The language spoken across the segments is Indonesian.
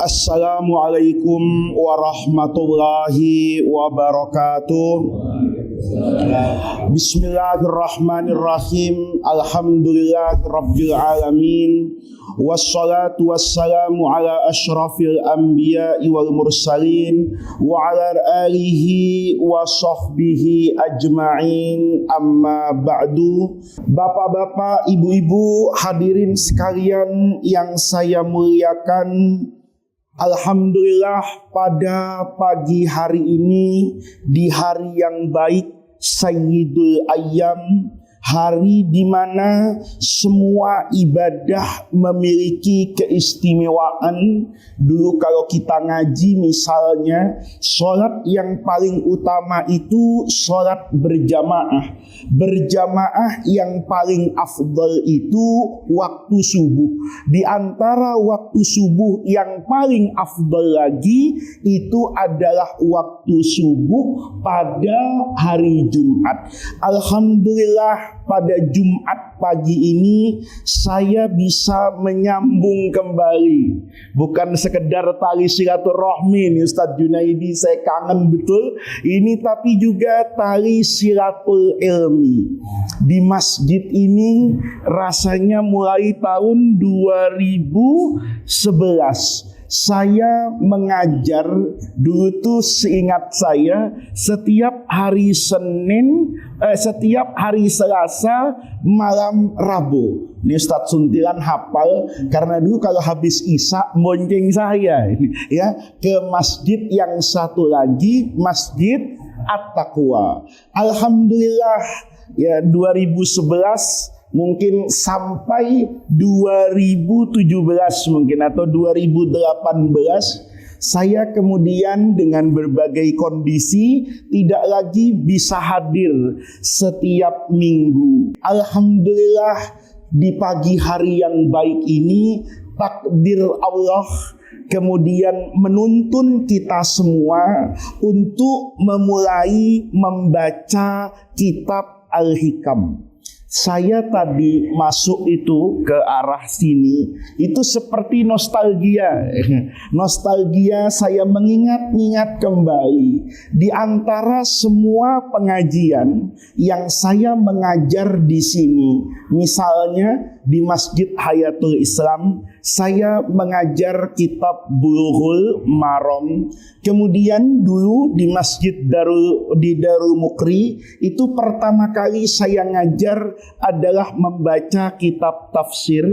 Assalamualaikum warahmatullahi wabarakatuh. Bismillahirrahmanirrahim. Alhamdulillah rabbil alamin. Wassalatu wassalamu ala asyrafil anbiya'i wal mursalin wa ala alihi wa sahbihi ajma'in, amma ba'du. Bapak-bapak, ibu-ibu, hadirin sekalian yang saya muliakan, alhamdulillah pada pagi hari ini, di hari yang baik, Sayyidul Ayyam, hari di mana semua ibadah memiliki keistimewaan. Dulu kalau kita ngaji misalnya, sholat yang paling utama itu sholat berjamaah. Berjamaah yang paling afdal itu waktu subuh. Di antara waktu subuh yang paling afdal lagi itu adalah waktu subuh pada hari Jumat. Alhamdulillah, pada Jumat pagi ini saya bisa menyambung kembali. Bukan sekedar tali silaturahmi nih Ustadz Junaidi, saya kangen betul ini, tapi juga tali silatul ilmi. Di masjid ini rasanya mulai tahun 2011 saya mengajar. Dulu tuh seingat saya setiap hari Selasa malam Rabu. Ini Ustadz Suntilan hafal karena dulu kalau habis Isya bonceng saya ya ke masjid yang satu lagi, Masjid At-Taqwa. Alhamdulillah ya, 2011 mungkin sampai 2017 mungkin atau 2018 saya kemudian dengan berbagai kondisi tidak lagi bisa hadir setiap minggu. Alhamdulillah di pagi hari yang baik ini takdir Allah kemudian menuntun kita semua untuk memulai membaca kitab Al-Hikam. Saya tadi masuk itu ke arah sini, itu seperti nostalgia. Nostalgia, saya mengingat-ingat kembali. Di antara semua pengajian yang saya mengajar di sini, misalnya di Masjid Hayatul Islam, saya mengajar kitab Bulughul Maram. Kemudian dulu di Masjid Darul Mukri, itu pertama kali saya ngajar adalah membaca kitab tafsir.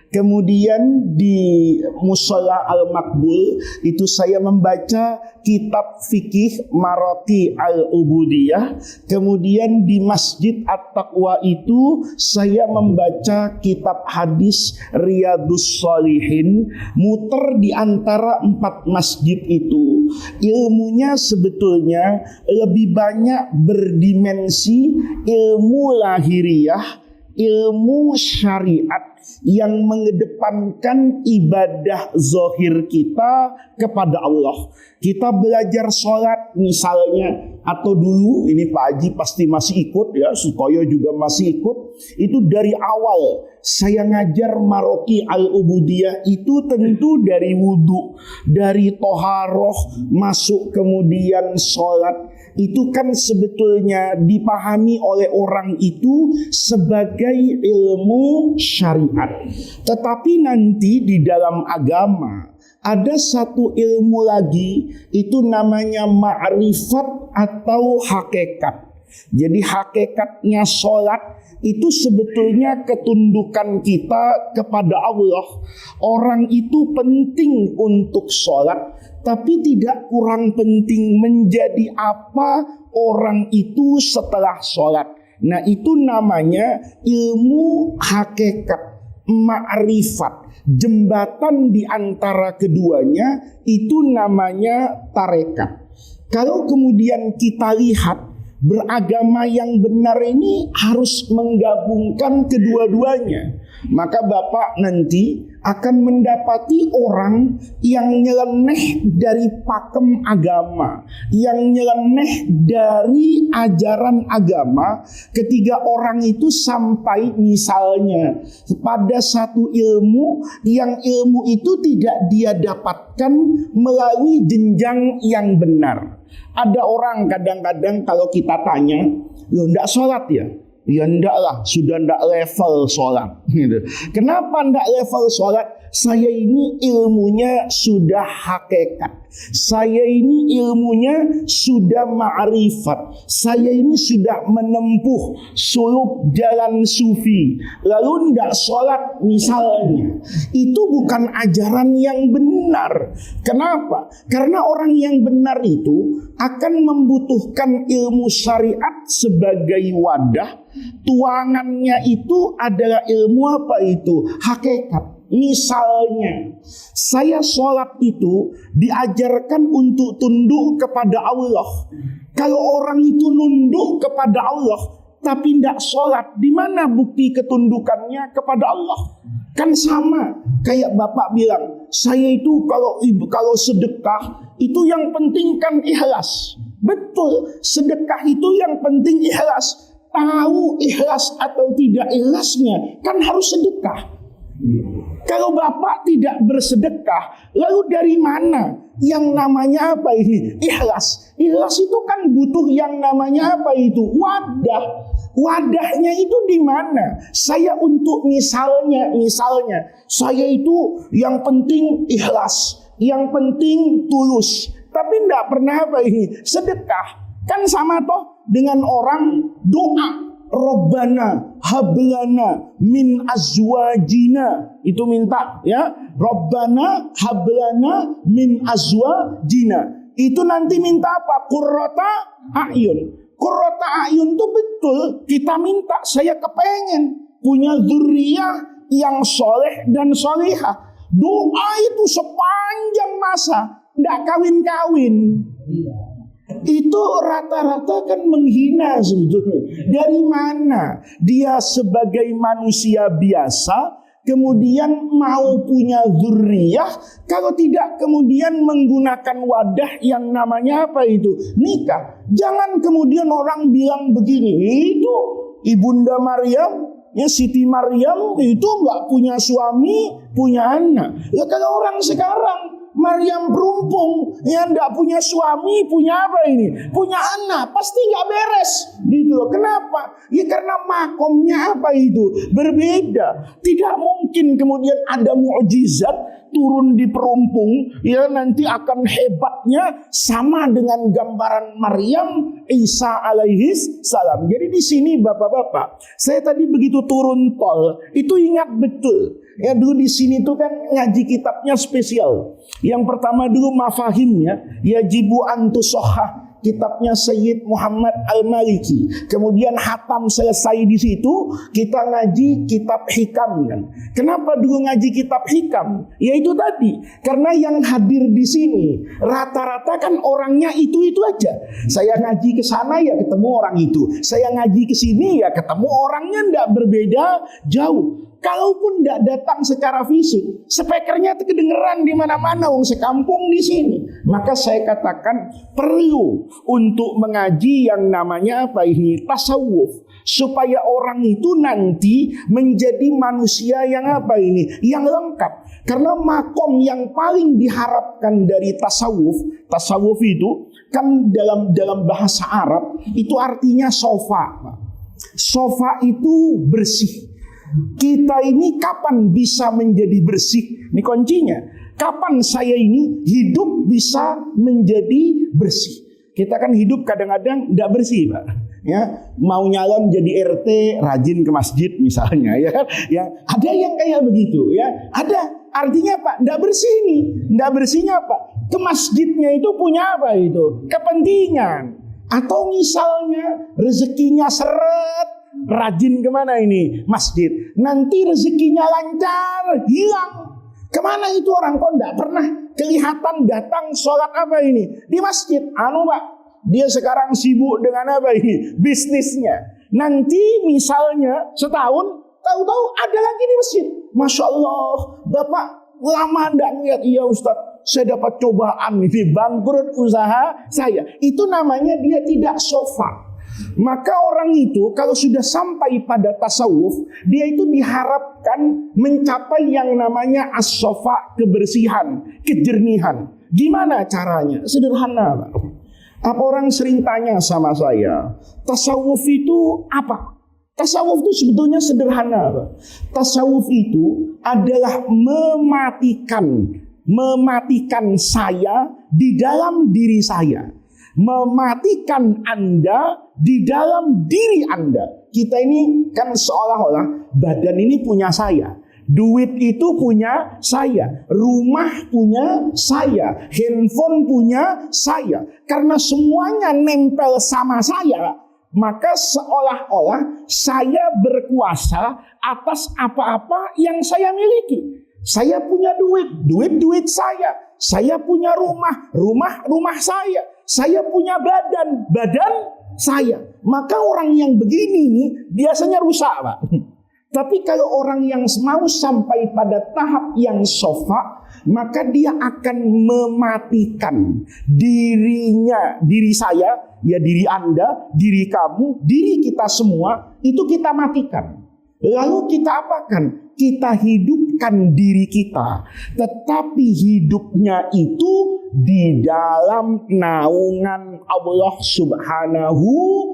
Kemudian di Mushola Al-Makbul itu saya membaca kitab fikih Maraqi Al-Ubudiyah. Kemudian di Masjid At-Taqwa itu saya membaca kitab hadis Riyadus Shalihin. Muter di antara 4 masjid itu. Ilmunya sebetulnya lebih banyak berdimensi ilmu lahiriah, ilmu syariat yang mengedepankan ibadah zahir kita kepada Allah. Kita belajar sholat misalnya, atau dulu ini Pak Haji pasti masih ikut ya, Sutoyo juga masih ikut. Itu dari awal saya ngajar Maraqi Al-Ubudiyah itu tentu dari wudhu, dari toharoh, masuk kemudian sholat. Itu kan sebetulnya dipahami oleh orang itu sebagai ilmu syariat. Tetapi nanti di dalam agama ada satu ilmu lagi, itu namanya ma'rifat atau hakikat. Jadi hakikatnya sholat itu sebetulnya ketundukan kita kepada Allah. Orang itu penting untuk sholat, tapi tidak kurang penting menjadi apa orang itu setelah sholat. Nah, itu namanya ilmu hakikat, ma'rifat. Jembatan di antara keduanya itu namanya tarekat. Kalau kemudian kita lihat, beragama yang benar ini harus menggabungkan kedua-duanya. Maka Bapak nanti akan mendapati orang yang nyeleneh dari pakem agama, yang nyeleneh dari ajaran agama. Ketika orang itu sampai misalnya pada satu ilmu, yang ilmu itu tidak dia dapatkan melalui jenjang yang benar. Ada orang kadang-kadang kalau kita tanya, "Loh, ndak sholat ya?" Ya ndak lah, sudah ndak level sholat. Gitu. Kenapa ndak level sholat? Saya ini ilmunya sudah hakikat. Saya ini ilmunya sudah ma'rifat. Saya ini sudah menempuh suluk jalan sufi. Lalu ndak sholat misalnya. Itu bukan ajaran yang benar. Kenapa? Karena orang yang benar itu akan membutuhkan ilmu syariat sebagai wadah. Tuangannya itu adalah ilmu apa itu? Hakikat. Misalnya, saya sholat itu diajarkan untuk tunduk kepada Allah. Kalau orang itu nunduk kepada Allah, tapi tidak sholat, di mana bukti ketundukannya kepada Allah? Kan sama, kayak bapak bilang, saya itu kalau sedekah itu yang penting kan ikhlas. Betul, sedekah itu yang penting ikhlas. Tahu ikhlas atau tidak ikhlasnya, kan harus sedekah. Kalau bapak tidak bersedekah, lalu dari mana yang namanya apa ini? Ikhlas. Ikhlas itu kan butuh yang namanya apa itu? Wadah. Wadahnya itu di mana? Saya untuk misalnya, saya itu yang penting ikhlas, yang penting tulus. Tapi tidak pernah apa ini? Sedekah. Kan sama toh dengan orang doa. Rabbana hablana min azwajina, itu minta ya, Rabbana hablana min azwajina. Itu nanti minta apa? Qurrata a'yun. Qurrata a'yun itu betul kita minta, saya kepengen punya zuriyah yang soleh dan solehah. Doa itu sepanjang masa, tidak kawin-kawin. Itu rata-rata kan menghina sebetulnya. Dari mana dia sebagai manusia biasa kemudian mau punya zuriyah, kalau tidak kemudian menggunakan wadah yang namanya apa itu? Nikah. Jangan kemudian orang bilang begini, itu Ibunda Maryam, ya Siti Maryam itu nggak punya suami, punya anak. Ya kalau orang sekarang Maryam berumpung, yang tidak punya suami, punya apa ini? Punya anak, pasti nggak beres. Gitu. Kenapa? Ya karena makomnya apa itu? Berbeda. Tidak mungkin kemudian ada mukjizat turun di perumpung, ya nanti akan hebatnya sama dengan gambaran Maryam Isa alaihis salam. Jadi di sini bapak-bapak, saya tadi begitu turun tol, itu ingat betul. Ya dulu di sini tuh kan ngaji kitabnya spesial. Yang pertama dulu mafahimnya, yajibu antusohah, kitabnya Sayyid Muhammad Al-Maliki. Kemudian hatam selesai di situ, kita ngaji kitab hikam kan. Kenapa dulu ngaji kitab hikam? Ya itu tadi, karena yang hadir di sini rata-rata kan orangnya itu aja. Saya ngaji ke sana ya ketemu orang itu. Saya ngaji ke sini ya ketemu orangnya ndak berbeda jauh. Kalaupun tidak datang secara fisik, speakernya kedengeran di mana-mana, wong sekampung di sini. Maka saya katakan perlu untuk mengaji yang namanya apa ini? Tasawuf. Supaya orang itu nanti menjadi manusia yang apa ini? Yang lengkap. Karena makom yang paling diharapkan dari tasawuf, tasawuf itu kan dalam bahasa Arab itu artinya sofa. Sofa itu bersih. Kita ini kapan bisa menjadi bersih? Ini kuncinya. Kapan saya ini hidup bisa menjadi bersih? Kita kan hidup kadang-kadang tidak bersih, Pak. Ya, mau nyalon jadi RT, rajin ke masjid misalnya, ya kan? Ya, ada yang kayak begitu, ya. Ada. Artinya Pak, tidak bersih nih. Tidak bersihnya apa? Ke masjidnya itu punya apa itu? Kepentingan. Atau misalnya rezekinya seret, rajin kemana ini? Masjid. Nanti rezekinya lancar, hilang. Kemana itu orang? Kok tidak pernah kelihatan datang sholat apa ini? Di masjid. Pak, dia sekarang sibuk dengan apa ini? Bisnisnya. Nanti misalnya setahun Tahu-tahu ada lagi di masjid. Masya Allah, Bapak lama enggak ngeliat. Iya Ustaz, saya dapat cobaan ini, bangkrut usaha saya. Itu namanya dia tidak sofa. Maka orang itu kalau sudah sampai pada tasawuf, dia itu diharapkan mencapai yang namanya as-sofa, kebersihan, kejernihan. Gimana caranya? Sederhana, Pak. Apa orang sering tanya sama saya, tasawuf itu apa? Tasawuf itu sebetulnya sederhana, Pak. Tasawuf itu adalah mematikan saya di dalam diri saya. Mematikan Anda di dalam diri Anda. Kita ini kan seolah-olah badan ini punya saya. Duit itu punya saya. Rumah punya saya. Handphone punya saya. Karena semuanya nempel sama saya, maka seolah-olah saya berkuasa atas apa-apa yang saya miliki. Saya punya duit saya. Saya punya rumah saya. Saya punya badan saya. Maka orang yang begini nih biasanya rusak, Pak. Tapi kalau orang yang mau sampai pada tahap yang sofa, maka dia akan mematikan diri saya, ya diri Anda, diri kamu, diri kita semua, itu kita matikan. Lalu kita apakan? Kita hidupkan diri kita. Tetapi hidupnya itu di dalam naungan Allah Subhanahu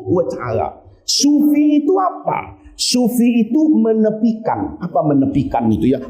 wa ta'ala. Sufi itu apa? Sufi itu menepikan. Apa menepikan itu ya?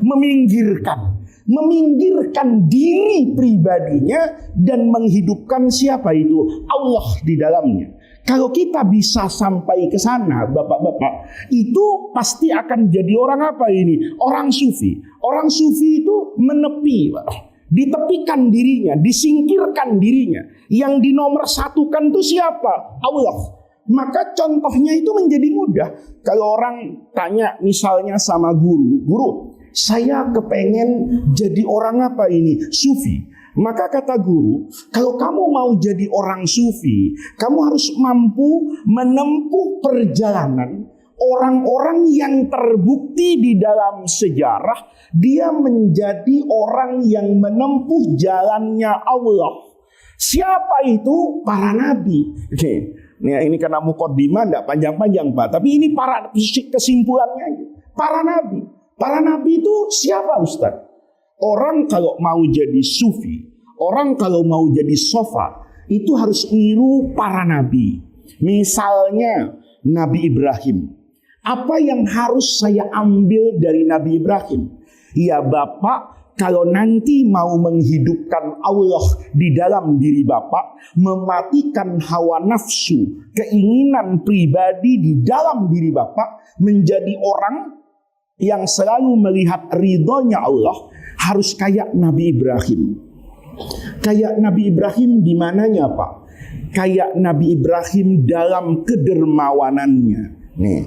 Meminggirkan diri pribadinya dan menghidupkan siapa itu? Allah di dalamnya. Kalau kita bisa sampai ke sana, bapak-bapak, itu pasti akan jadi orang apa ini? Orang sufi. Orang sufi itu menepi, Pak. Ditepikan dirinya, disingkirkan dirinya. Yang dinomorsatukan itu siapa? Allah. Maka contohnya itu menjadi mudah. Kalau orang tanya misalnya sama guru, saya kepengen jadi orang apa ini? Sufi. Maka kata guru, kalau kamu mau jadi orang sufi, kamu harus mampu menempuh perjalanan orang-orang yang terbukti di dalam sejarah, dia menjadi orang yang menempuh jalannya Allah. Siapa itu? Para nabi. Oke. Ini karena mukaddimah tidak panjang-panjang, Pak. Tapi ini para kesimpulannya. Para nabi. Para nabi itu siapa, Ustaz? Orang kalau mau jadi sufi, orang kalau mau jadi sofa, itu harus niru para nabi. Misalnya Nabi Ibrahim. Apa yang harus saya ambil dari Nabi Ibrahim? Ya Bapak, kalau nanti mau menghidupkan Allah di dalam diri Bapak, mematikan hawa nafsu, keinginan pribadi di dalam diri Bapak, menjadi orang yang selalu melihat ridhonya Allah, harus kayak Nabi Ibrahim. Kayak Nabi Ibrahim di mananya, Pak? Kayak Nabi Ibrahim dalam kedermawanannya. Nih.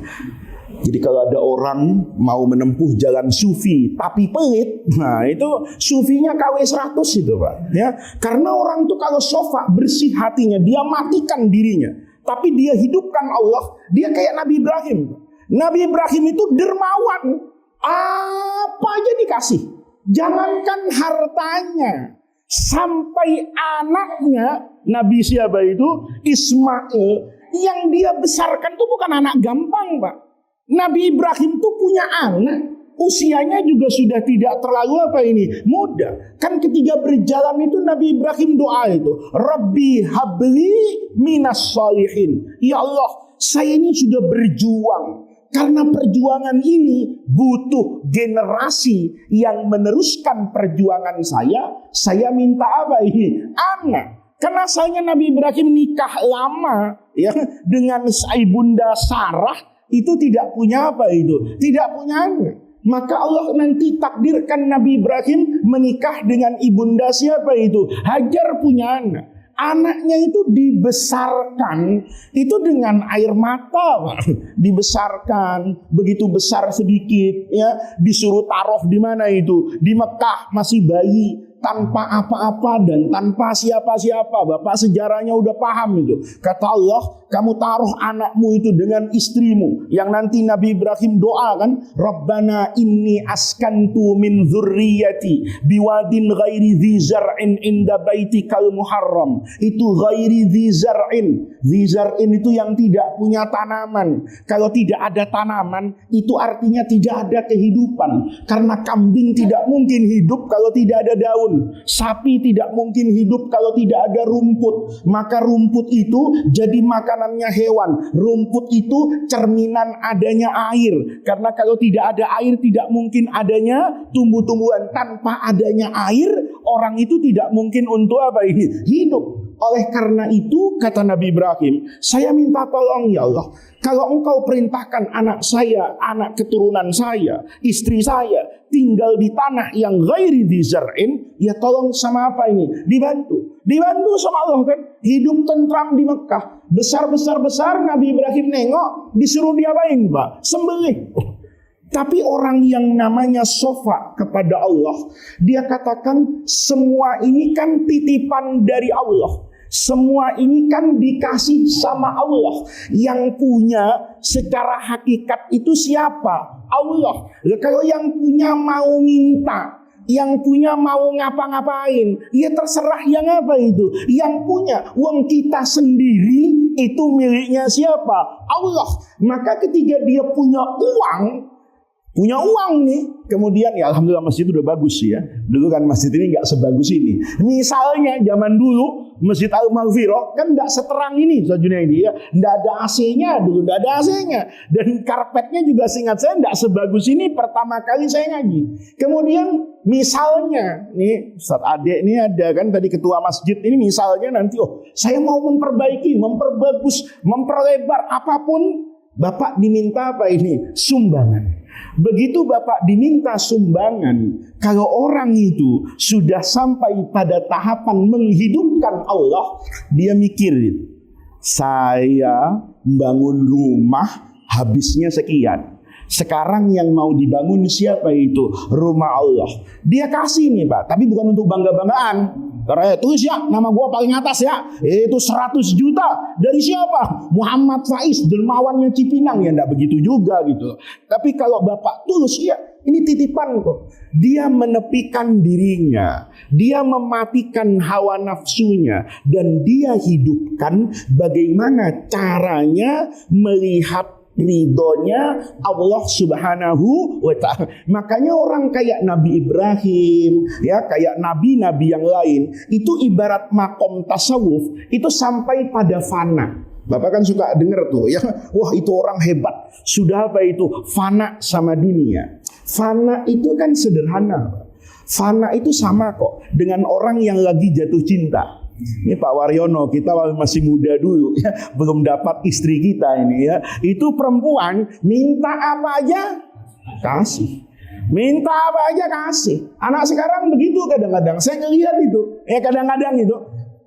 Jadi kalau ada orang mau menempuh jalan sufi tapi pelit, nah itu sufinya KW 100 itu, Pak. Ya, karena orang itu kalau sofa bersih hatinya, dia matikan dirinya, tapi dia hidupkan Allah, dia kayak Nabi Ibrahim. Nabi Ibrahim itu dermawan, apa aja dikasih. Jangankan hartanya, sampai anaknya, Nabi siapa itu? Ismail, yang dia besarkan itu bukan anak gampang, Pak. Nabi Ibrahim itu punya anak, usianya juga sudah tidak terlalu apa ini, muda. Kan ketika berjalan itu Nabi Ibrahim doa itu, Rabbi habli minas sholihin. Ya Allah, saya ini sudah berjuang. Karena perjuangan ini butuh generasi yang meneruskan perjuangan saya minta apa ini? Anak. Karena asalnya Nabi Ibrahim nikah lama ya dengan ibunda Sarah, itu tidak punya apa itu? Tidak punya anak. Maka Allah nanti takdirkan Nabi Ibrahim menikah dengan ibunda siapa itu? Hajar punya anak. Anaknya itu dibesarkan itu dengan air mata, Pak. Dibesarkan begitu besar sedikit ya, disuruh taruh di mana itu? Di Mekah, masih bayi, tanpa apa-apa dan tanpa siapa-siapa. Bapak sejarahnya udah paham itu. Kata Allah, kamu taruh anakmu itu dengan istrimu, yang nanti Nabi Ibrahim doa kan, Rabbana inni askantu min dzurriyyati biwadin ghairi dzi zar'in inda baitikal muharram. Itu ghairi dzi zar'in. Dzi zar'in itu yang tidak punya tanaman. Kalau tidak ada tanaman, itu artinya tidak ada kehidupan. Karena kambing tidak mungkin hidup kalau tidak ada daun. Sapi tidak mungkin hidup kalau tidak ada rumput. Maka rumput itu jadi makanannya hewan. Rumput itu cerminan adanya air. Karena kalau tidak ada air, tidak mungkin adanya tumbuh-tumbuhan. Tanpa adanya air, orang itu tidak mungkin untuk apa ini? Hidup. Oleh karena itu, kata Nabi Ibrahim, saya minta tolong ya Allah, kalau engkau perintahkan anak saya, anak keturunan saya, istri saya, tinggal di tanah yang ghairi dzi zar'in, ya tolong sama apa ini? Dibantu. Dibantu sama Allah kan? Hidup tentram di Mekah. Besar-besar Nabi Ibrahim nengok, disuruh diapain Pak? Sembelih. Tapi orang yang namanya sofa kepada Allah, dia katakan semua ini kan titipan dari Allah. Semua ini kan dikasih sama Allah. Yang punya secara hakikat itu siapa? Allah. Kalau yang punya mau minta, yang punya mau ngapa-ngapain, ya terserah yang apa itu. Yang punya, uang kita sendiri itu miliknya siapa? Allah. Maka ketika dia punya uang nih, kemudian ya alhamdulillah masjid itu udah bagus ya. Dulu kan masjid ini nggak sebagus ini. Misalnya zaman dulu Masjid Al-Maghfirah kan nggak seterang ini sajunya ini ya, nggak ada AC-nya dulu, nggak ada AC-nya, dan karpetnya juga seingat saya nggak sebagus ini pertama kali saya ngaji. Kemudian misalnya nih Ustaz Ade ini ada kan tadi ketua masjid ini, misalnya nanti saya mau memperbaiki, memperbagus, memperlebar apapun, Bapak diminta apa ini? Sumbangan. Begitu Bapak diminta sumbangan, kalau orang itu sudah sampai pada tahapan menghidupkan Allah, dia mikir, saya bangun rumah habisnya sekian. Sekarang yang mau dibangun siapa itu? Rumah Allah. Dia kasih nih Pak, tapi bukan untuk bangga-banggaan. Karena tulis ya, nama gua paling atas ya. Itu 100 juta. Dari siapa? Muhammad Faiz, dermawannya Cipinang. Ya enggak begitu juga gitu. Tapi kalau Bapak tulus, ya ini titipan kok. Dia menepikan dirinya. Dia mematikan hawa nafsunya. Dan dia hidupkan bagaimana caranya melihat ridhonya Allah Subhanahu wa ta'ala. Makanya orang kayak Nabi Ibrahim, ya kayak nabi-nabi yang lain, itu ibarat makom tasawuf, itu sampai pada fana. Bapak kan suka dengar tuh ya, wah itu orang hebat, sudah apa itu fana sama dunia. Fana itu kan sederhana. Fana itu sama kok dengan orang yang lagi jatuh cinta. Ini Pak Waryono, kita masih muda dulu ya, belum dapat istri kita ini ya. Itu perempuan minta apa aja kasih. Minta apa aja kasih. Anak sekarang begitu kadang-kadang. Saya ngelihat itu. Ya kadang-kadang itu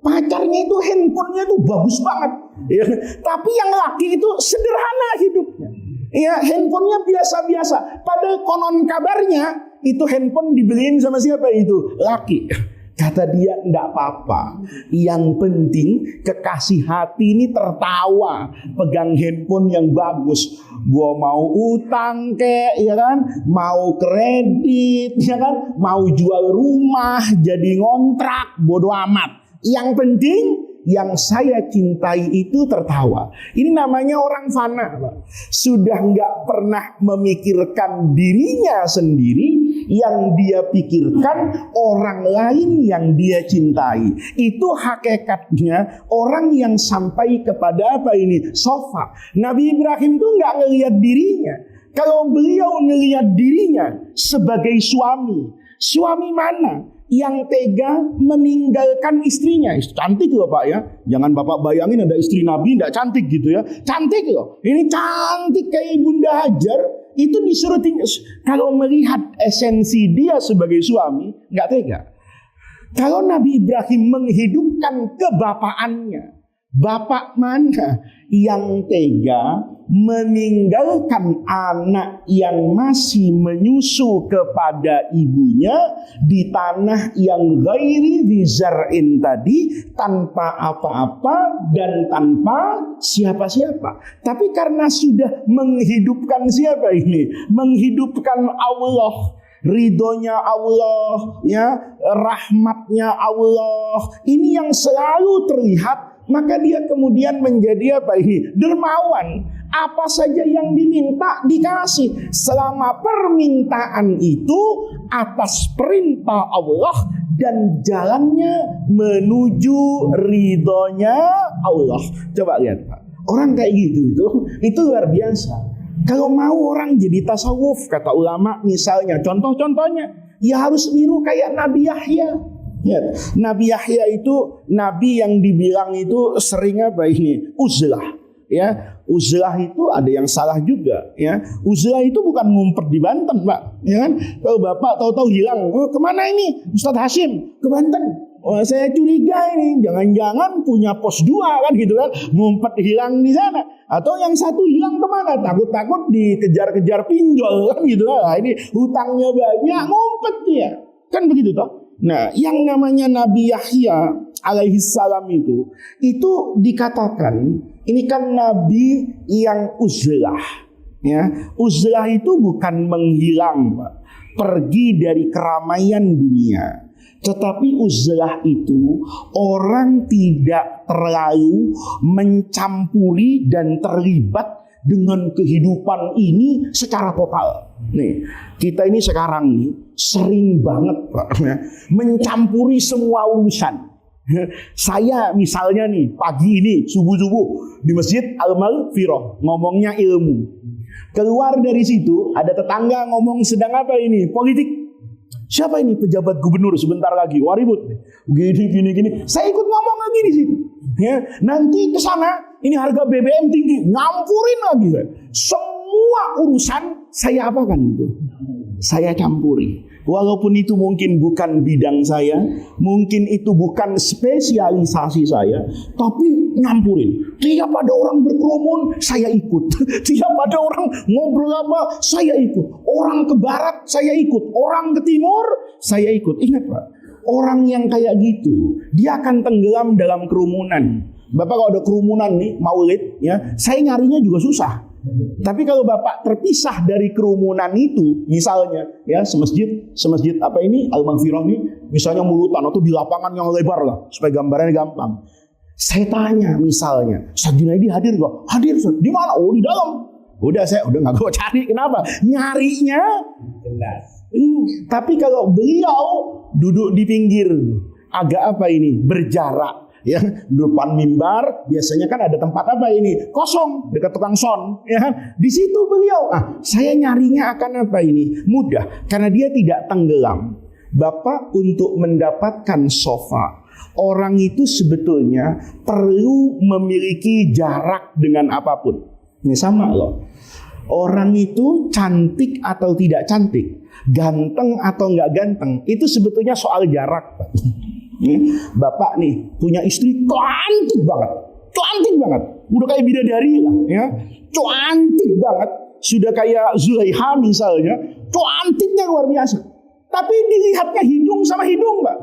pacarnya itu handphonenya itu bagus banget. Ya. Tapi yang laki itu sederhana hidupnya. Ya handphonenya biasa-biasa. Padahal konon kabarnya itu handphone dibeliin sama siapa itu? Laki. Kata dia, enggak apa-apa. Yang penting kekasih hati ini tertawa. Pegang handphone yang bagus. Gua mau utang kek, ya kan? Mau kredit, ya kan? Mau jual rumah, jadi ngontrak, bodo amat. Yang penting yang saya cintai itu tertawa. Ini namanya orang fana, Pak. Sudah enggak pernah memikirkan dirinya sendiri, yang dia pikirkan orang lain yang dia cintai. Itu hakikatnya orang yang sampai kepada apa ini? Sofa. Nabi Ibrahim itu enggak ngelihat dirinya. Kalau beliau ngelihat dirinya sebagai suami, suami mana yang tega meninggalkan istrinya? Cantik loh Pak ya. Jangan Bapak bayangin ada istri Nabi tidak cantik gitu ya. Cantik loh. Ini cantik kayak Bunda Hajar. Itu disuruh tinggal. Kalau melihat esensi dia sebagai suami, nggak tega. Kalau Nabi Ibrahim menghidupkan kebapaannya, Bapak mana yang tega meninggalkan anak yang masih menyusu kepada ibunya di tanah yang ghairi dzar'in tadi, tanpa apa-apa dan tanpa siapa-siapa. Tapi karena sudah menghidupkan siapa ini? Menghidupkan Allah, ridhonya Allah, ya, rahmatnya Allah. Ini yang selalu terlihat. Maka dia kemudian menjadi apa ini? Dermawan. Apa saja yang diminta dikasih, selama permintaan itu atas perintah Allah dan jalannya menuju ridhonya Allah. Coba lihat Pak, orang kayak gitu itu luar biasa. Kalau mau orang jadi tasawuf, kata ulama misalnya, contohnya ya harus niru kayak Nabi Yahya. Ya, Nabi Yahya itu nabi yang dibilang itu sering apa ini? Uzlah. Ya, uzlah itu ada yang salah juga. Ya, uzlah itu bukan ngumpet di Banten, Pak. Ya kan? Kalau Bapak tahu-tahu hilang, oh kemana ini? Ustadz Hashim ke Banten. Oh, saya curiga ini, jangan-jangan punya pos 2 kan gitu kan, ngumpet hilang di sana. Atau yang satu hilang kemana? Takut-takut dikejar-kejar pinjol kan gitu kan. Nah, ini hutangnya banyak, ngumpet dia. Kan begitu toh? Nah, yang namanya Nabi Yahya alaihissalam itu dikatakan ini kan nabi yang uzlah. Ya, uzlah itu bukan menghilang, Pak, pergi dari keramaian dunia. Tetapi uzlah itu orang tidak terlalu mencampuri dan terlibat dengan kehidupan ini secara total. Nih, kita ini sekarang nih sering banget Pak, mencampuri semua urusan. Saya misalnya nih pagi ini subuh-subuh di Masjid Al-Maghfirah ngomongnya ilmu. Keluar dari situ ada tetangga ngomong sedang apa ini? Politik. Siapa ini pejabat gubernur sebentar lagi? Wah ribut. Gini. Saya ikut ngomong lagi di situ. Ya, nanti ke sana ini harga BBM tinggi, ngampurin lagi saya. Semua urusan saya apakan itu? Saya campuri. Walaupun itu mungkin bukan bidang saya, mungkin itu bukan spesialisasi saya, tapi ngampurin. Tiap ada orang berkerumun, saya ikut. Tiap ada orang ngobrol apa, saya ikut. Orang ke barat, saya ikut. Orang ke timur, saya ikut. Ingat Pak, orang yang kayak gitu, dia akan tenggelam dalam kerumunan. Bapak kalau ada kerumunan nih, maulid, ya, saya nyarinya juga susah. Tapi kalau Bapak terpisah dari kerumunan itu, misalnya ya semasjid apa ini Al-Maghfirah ini, misalnya mulutan atau di lapangan yang lebar lah, supaya gambarannya gampang. Saya tanya misalnya, Ustaz Junaidi hadir nggak? Hadir, Ustaz. Di mana? Oh di dalam. Udah saya udah nggak gue cari, kenapa? Nyarinya jelas. Tapi kalau beliau duduk di pinggir, agak apa ini? Berjarak. Ya, depan mimbar biasanya kan ada tempat apa ini? Kosong dekat tukang son, ya kan? Di situ beliau, saya nyarinya akan apa ini? Mudah, karena dia tidak tenggelam. Bapak untuk mendapatkan sofa, orang itu sebetulnya perlu memiliki jarak dengan apapun. Ini sama loh. Orang itu cantik atau tidak cantik, ganteng atau nggak ganteng, itu sebetulnya soal jarak, Pak. Bapak nih punya istri cantik banget, udah kayak bidadari lah, ya, cantik banget, sudah kayak Zulaiha misalnya, cantiknya luar biasa. Tapi dilihatnya hidung sama hidung, Pak.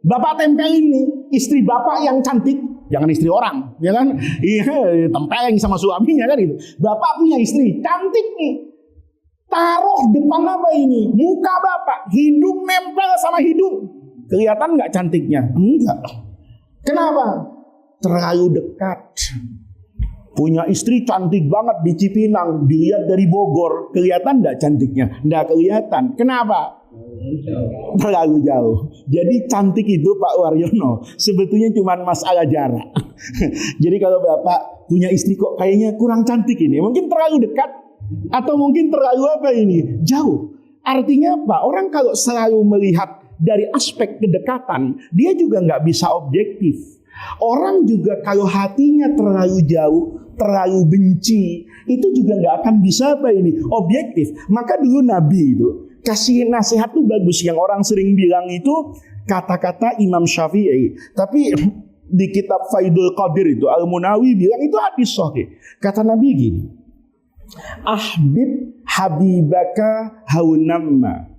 Bapak tempelin nih istri Bapak yang cantik, jangan istri orang, ya kan? Iya, tempelin sama suaminya kan itu. Bapak punya istri cantik nih, taruh depan apa ini? Muka Bapak, hidung nempel sama hidung. Kelihatan nggak cantiknya? Enggak. Kenapa? Terlalu dekat. Punya istri cantik banget di Cipinang, dilihat dari Bogor, kelihatan nggak cantiknya? Nggak kelihatan. Kenapa? Terlalu jauh. Jadi cantik itu Pak Waryono sebetulnya cuma masalah jarak. Jadi kalau Bapak punya istri kok kayaknya kurang cantik ini, mungkin terlalu dekat atau mungkin terlalu apa ini? Jauh. Artinya apa? Orang kalau selalu melihat dari aspek kedekatan, dia juga nggak bisa objektif. Orang juga kalau hatinya terlalu jauh, terlalu benci, itu juga nggak akan bisa apa ini objektif. Maka dulu Nabi itu kasih nasihat tuh bagus. Yang orang sering bilang itu kata-kata Imam Syafi'i. Tapi di kitab Faidul Qadir itu Al-Munawi bilang itu hadis sahih. Kata Nabi gini, ahbib habibaka haunamma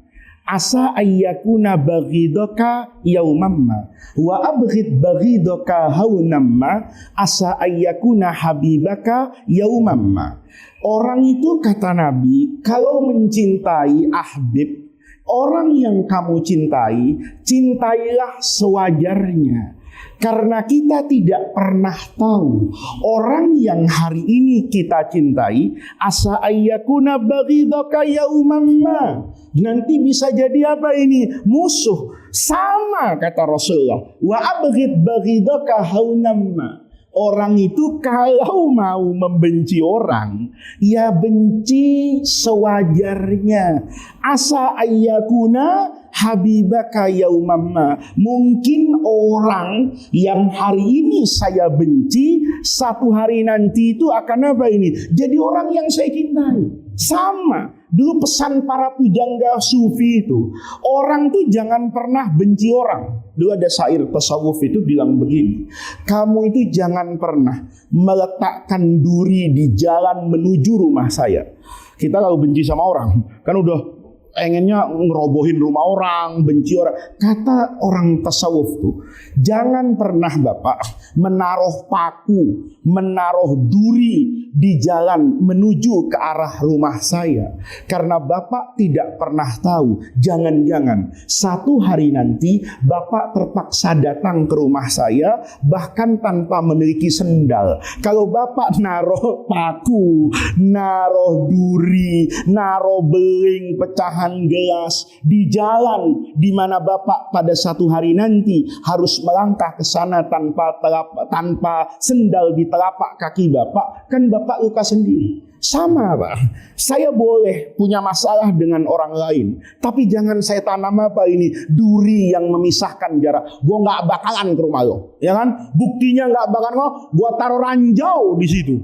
asa ayyakuna baghidaka yaumamma wa abghid baghidaka haunamma asa ayyakuna habibaka yaumamma. Orang itu kata Nabi kalau mencintai ahbib, orang yang kamu cintai, cintailah sewajarnya. Karena kita tidak pernah tahu orang yang hari ini kita cintai, asa ayyakuna baghidaka yaumamma, nanti bisa jadi apa ini? Musuh. Sama kata Rasulullah, wa abghid baghidaka haunamma. Orang itu kalau mau membenci orang, ya benci sewajarnya. Asa ayyakuna habibaka yaumamma. Mungkin orang yang hari ini saya benci, satu hari nanti itu akan apa ini? Jadi orang yang saya cintai. Sama. Dulu pesan para pujangga sufi itu, orang tuh jangan pernah benci orang. Dulu ada syair tasawuf itu bilang begini, kamu itu jangan pernah meletakkan duri di jalan menuju rumah saya. Kita kalau benci sama orang, kan udah pengennya ngerobohin rumah orang, benci orang. Kata orang tasawuf tuh, jangan pernah Bapak menaruh paku, menaruh duri di jalan menuju ke arah rumah saya. Karena Bapak tidak pernah tahu, jangan-jangan satu hari nanti Bapak terpaksa datang ke rumah saya bahkan tanpa memiliki sendal. Kalau Bapak naruh paku, naruh duri, naruh beling, pecahan gelas di jalan di mana Bapak pada satu hari nanti harus melangkah ke sana tanpa sendal di telapak kaki Bapak, kan Bapak luka sendiri. Sama Pak, saya boleh punya masalah dengan orang lain, tapi jangan saya tanam apa ini duri yang memisahkan jarak. Gue nggak bakalan ke rumah lo, ya kan? Buktinya nggak bakalan lo, gue taruh ranjau di situ.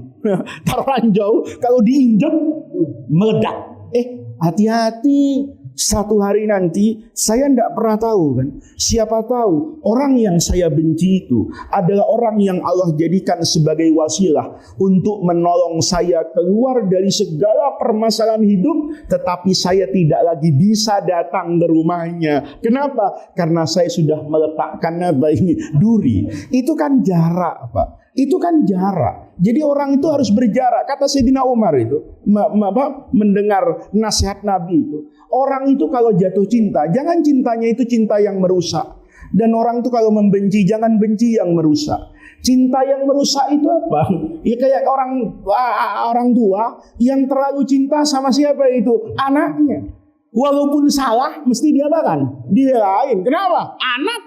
Taruh ranjau, kalau diinjak meledak. Hati-hati. Satu hari nanti saya tidak pernah tahu kan. Siapa tahu orang yang saya benci itu adalah orang yang Allah jadikan sebagai wasilah untuk menolong saya keluar dari segala permasalahan hidup, tetapi saya tidak lagi bisa datang ke rumahnya. Kenapa? Karena saya sudah meletakkan apa ini duri. Itu kan jarak Pak. Itu kan jarak. Jadi orang itu harus berjarak. Kata Sayyidina Umar itu mendengar nasihat Nabi itu, orang itu kalau jatuh cinta, jangan cintanya itu cinta yang merusak. Dan orang itu kalau membenci, jangan benci yang merusak. Cinta yang merusak itu apa? Ya kayak orang tua yang terlalu cinta sama siapa itu? Anaknya. Walaupun salah, mesti dia apakan? Dilain. Kenapa? Anak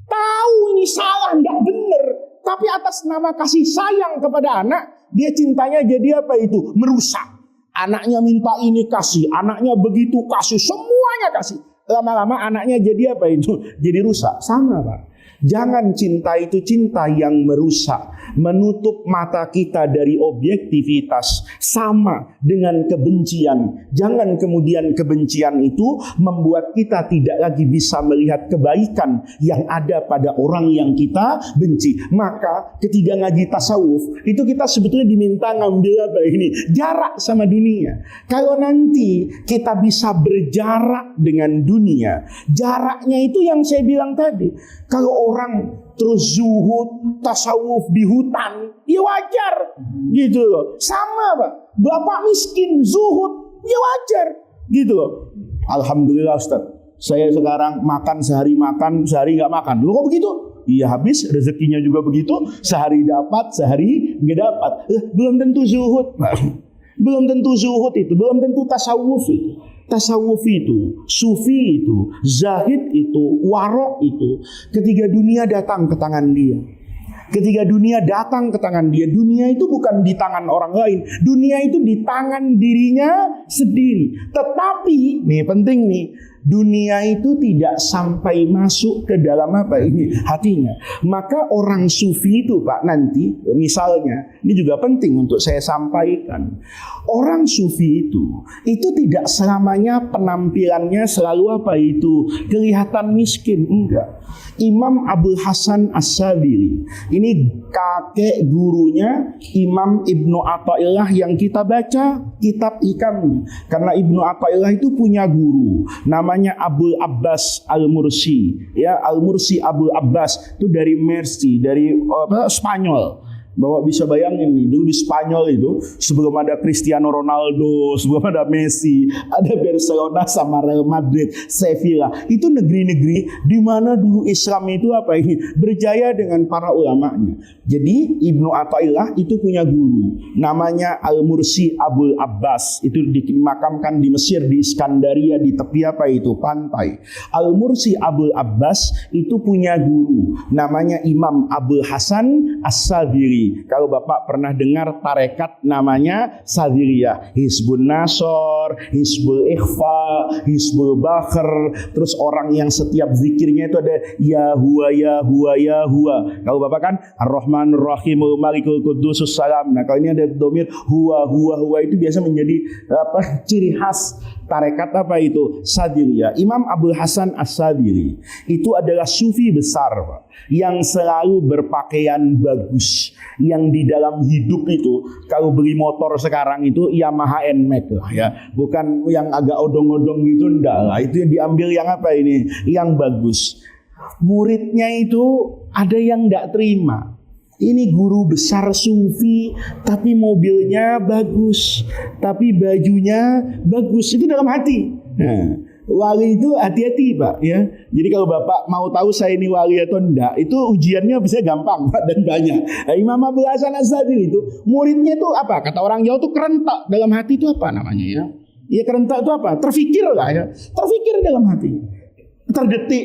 tahu ini salah, nggak benar. Tapi atas nama kasih sayang kepada anak, dia cintanya jadi apa itu? Merusak. Anaknya minta ini kasih, anaknya begitu kasih, semuanya kasih. Lama-lama anaknya jadi apa itu? Jadi rusak. Sama Pak. Jangan cinta itu cinta yang merusak, menutup mata kita dari objektivitas, sama dengan kebencian. Jangan kemudian kebencian itu membuat kita tidak lagi bisa melihat kebaikan yang ada pada orang yang kita benci. Maka ketika ngaji tasawuf, itu kita sebetulnya diminta ngambil apa ini? Jarak sama dunia. Kalau nanti kita bisa berjarak dengan dunia, jaraknya itu yang saya bilang tadi. Kalau orang terus zuhud, tasawuf di hutan, ya wajar gitu loh. Sama Pak, bapak miskin, zuhud, ya wajar gitu loh. Alhamdulillah Ustaz, saya sekarang makan sehari nggak makan. Loh kok begitu? Iya habis, rezekinya juga begitu. Sehari dapat, sehari nggak dapat. Belum tentu zuhud Pak. Belum tentu zuhud itu, belum tentu tasawuf itu. Tasawuf itu, sufi itu, zahid itu, warok itu, ketika dunia datang ke tangan dia. Ketika dunia datang ke tangan dia, dunia itu bukan di tangan orang lain, dunia itu di tangan dirinya sendiri. Tetapi, nih penting nih, dunia itu tidak sampai masuk ke dalam apa ini hatinya. Maka orang sufi itu Pak nanti, misalnya, ini juga penting untuk saya sampaikan. Orang sufi itu tidak selamanya penampilannya selalu apa itu kelihatan miskin, enggak. Imam Abul Hasan As-Sadili. Ini kakek gurunya Imam Ibnu Athaillah yang kita baca kitab hikamnya. Karena Ibnu Athaillah itu punya guru namanya Abul Abbas Al-Mursi. Ya, Al-Mursi Abul Abbas itu dari Mersi, dari Spanyol. Bahwa bisa bayangin nih, dulu di Spanyol itu sebelum ada Cristiano Ronaldo, sebelum ada Messi, ada Barcelona sama Real Madrid, Sevilla. Itu negeri-negeri di mana dulu Islam itu berjaya dengan para ulamanya. Jadi Ibnu Athaillah itu punya guru namanya Al-Mursi Abul Abbas. Itu dimakamkan di Mesir, di Iskandaria, di tepi pantai. Al-Mursi Abul Abbas itu punya guru namanya Imam Abul Hasan As-Sadili. Kalau Bapak pernah dengar tarekat namanya Sadiliyah, Hizbun Nasor, Hizbul Ikhfa, Hizbul Bakhr, terus orang yang setiap zikirnya itu ada ya huwa ya huwa ya huwa. Kalau Bapak kan Ar-Rahmanur Rahimul Malikul Qudusus Salam. Nah, kalau ini ada domir huwa itu biasa menjadi ciri khas tarekat Sadiliyah. Imam Abul Hasan As-Sadili itu adalah sufi besar, Pak, yang selalu berpakaian bagus, yang di dalam hidup itu kalau beli motor sekarang itu Yamaha NMAX lah ya, bukan yang agak odong-odong gitu, enggak lah, itu yang diambil yang yang bagus. Muridnya itu ada yang enggak terima. Ini guru besar sufi, tapi mobilnya bagus, tapi bajunya bagus. Itu dalam hati. Nah, wali itu hati-hati, Pak, ya. Jadi kalau Bapak mau tahu saya ini wali atau enggak, itu ujiannya bisa gampang, Pak, dan banyak. Nah, Imam Abul Hasan As-Sadili itu muridnya itu apa? Kata orang Jawa itu kerentak. Dalam hati itu apa namanya ya? Ya, kerentak itu apa? Terfikir lah ya. Terfikir dalam hati.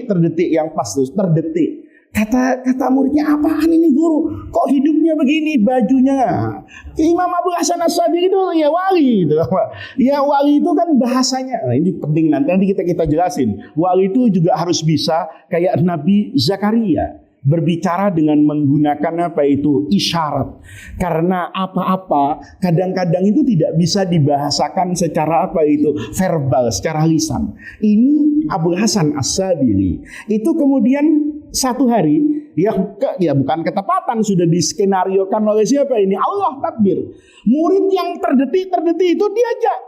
Terdetik yang pas tuh, terdetik. Kata muridnya, apaan ini guru? Kok hidupnya begini, bajunya? Imam Abul Hasan As-Sadili itu ya wali gitu. Ya wali itu kan bahasanya. Nah, ini penting nanti kita jelasin. Wali itu juga harus bisa kayak Nabi Zakaria, berbicara dengan menggunakan isyarat. Karena apa-apa kadang-kadang itu tidak bisa dibahasakan secara verbal, secara lisan. Ini Abul Hasan As-Sadili. Itu kemudian satu hari ya bukan ketepatan, sudah diskenariokan oleh siapa ini? Allah takdir. Murid yang terdetik itu diajak.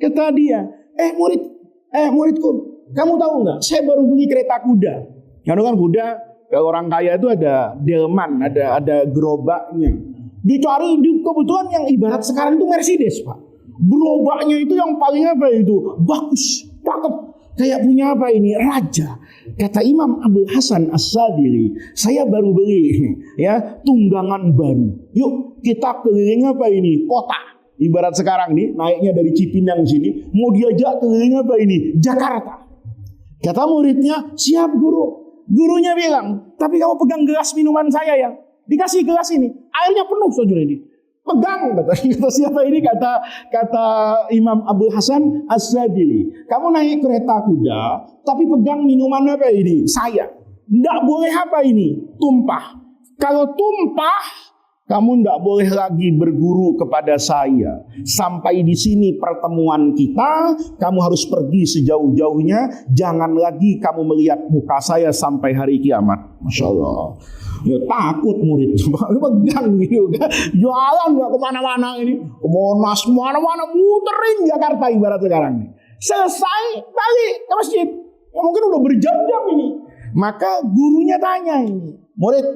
Kata dia, muridku, kamu tahu nggak? Saya baru beli kereta kuda. Yang kan kuda, kalau orang kaya itu ada delman, ada gerobaknya. Dicari kebetulan yang ibarat sekarang itu Mercedes, Pak. Gerobaknya itu yang paling bagus, cakep. Kayak punya raja. Kata Imam Abul Hasan As-Sadili, saya baru beli ya tunggangan baru. Yuk kita keliling kota. Ibarat sekarang nih naiknya dari Cipinang sini, mau diajak keliling Jakarta. Kata muridnya, siap guru. Gurunya bilang, tapi kamu pegang gelas minuman saya ya. Dikasih gelas ini, airnya penuh saudara ini. Pegang, kata siapa ini? Kata Imam Abul Hasan As-Sadili. Kamu naik kereta kuda, tapi pegang minuman saya. Nggak boleh tumpah. Kalau tumpah, kamu nggak boleh lagi berguru kepada saya. Sampai di sini pertemuan kita, kamu harus pergi sejauh-jauhnya. Jangan lagi kamu melihat muka saya sampai hari kiamat. Masya Allah. Ya takut murid, pegang gitu kan, jalan nggak kemana-mana ini, ke Monas kemana-mana, muterin Jakarta ibarat sekarang nih. Selesai balik ke masjid, ya mungkin udah berjam-jam ini. Maka gurunya tanya ini, murid,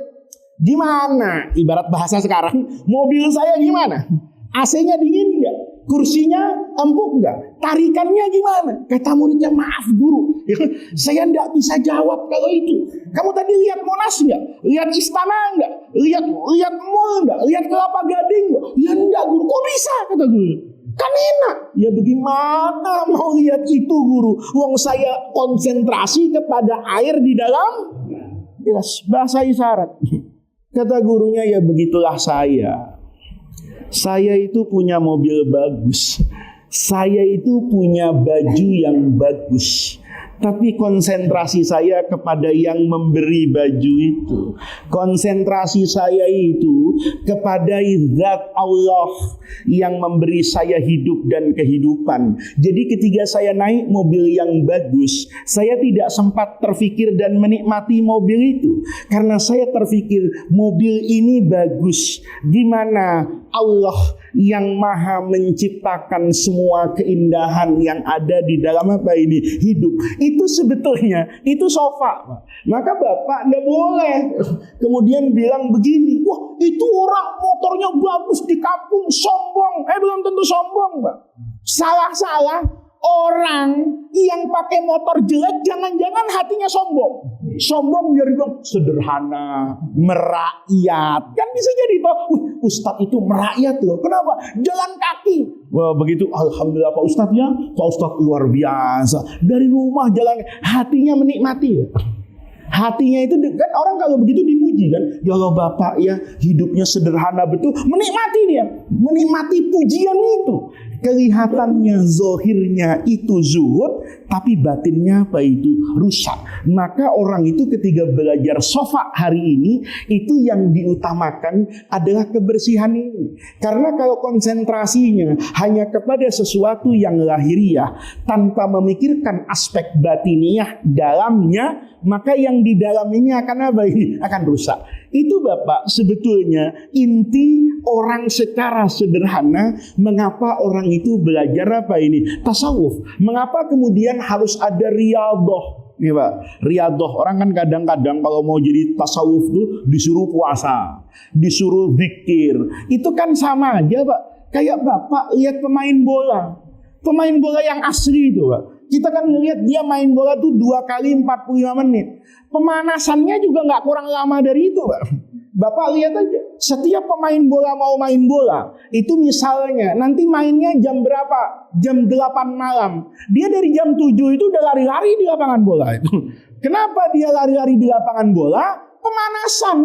gimana? Ibarat bahasa sekarang, mobil saya gimana? AC-nya dingin nggak? Kursinya empuk nggak? Tarikannya gimana? Kata muridnya, maaf guru, saya nggak bisa jawab kalau itu. Kamu tadi lihat Monas nggak? Lihat istana nggak? Lihat mall nggak? Lihat Kelapa Gading nggak? Ya enggak guru. Kok bisa? Kata guru. Kan enak. Ya bagaimana mau lihat itu guru? Wong saya konsentrasi kepada air di dalam bahasa isyarat. Kata gurunya, ya begitulah saya. Saya itu punya mobil bagus. Saya itu punya baju yang bagus. tapi konsentrasi saya kepada yang memberi baju itu. Konsentrasi saya itu kepada zat Allah yang memberi saya hidup dan kehidupan. Jadi ketika saya naik mobil yang bagus, saya tidak sempat terfikir dan menikmati mobil itu. Karena saya terfikir mobil ini bagus. Gimana Allah yang maha menciptakan semua keindahan yang ada di dalam apa ini hidup, itu sebetulnya itu sofa. Maka Bapak nggak boleh kemudian bilang begini, wah itu orang motornya bagus di kampung, sombong. Belum tentu sombong, Pak. Salah-salah. Orang yang pakai motor jelek jangan-jangan hatinya sombong. Sombong biar bilang sederhana, merakyat. Kan bisa jadi toh, Ustadz itu merakyat loh. Kenapa? Jalan kaki. Wah begitu, alhamdulillah Pak Ustadz ya. Pak Ustadz luar biasa. Dari rumah jalan, hatinya menikmati. Hatinya itu kan orang kalau begitu dipuji kan. Ya Allah Bapak ya, hidupnya sederhana betul. Menikmati dia, menikmati pujian itu. Kelihatannya, zohirnya itu zuhud, tapi batinnya apa itu? Rusak. Maka orang itu ketika belajar sofa hari ini, itu yang diutamakan adalah kebersihan ini. Karena kalau konsentrasinya hanya kepada sesuatu yang lahiriah, tanpa memikirkan aspek batiniah dalamnya, maka yang di dalam ini akan apa ini? Akan rusak. Itu Bapak sebetulnya inti orang secara sederhana mengapa orang itu belajar apa ini? Tasawuf. Mengapa kemudian harus ada riyadhah? Nih Pak, riyadhah. Orang kan kadang-kadang kalau mau jadi tasawuf tuh disuruh puasa, disuruh zikir. Itu kan sama aja Pak. Kayak Bapak lihat pemain bola. Pemain bola yang asli itu Pak. Kita kan ngelihat dia main bola tuh 2 kali 45 menit. Pemanasannya juga nggak kurang lama dari itu, Pak. Bapak lihat aja, setiap pemain bola mau main bola, itu misalnya nanti mainnya jam berapa? Jam 8 malam. Dia dari jam 7 itu udah lari-lari di lapangan bola itu. Kenapa dia lari-lari di lapangan bola? Pemanasan.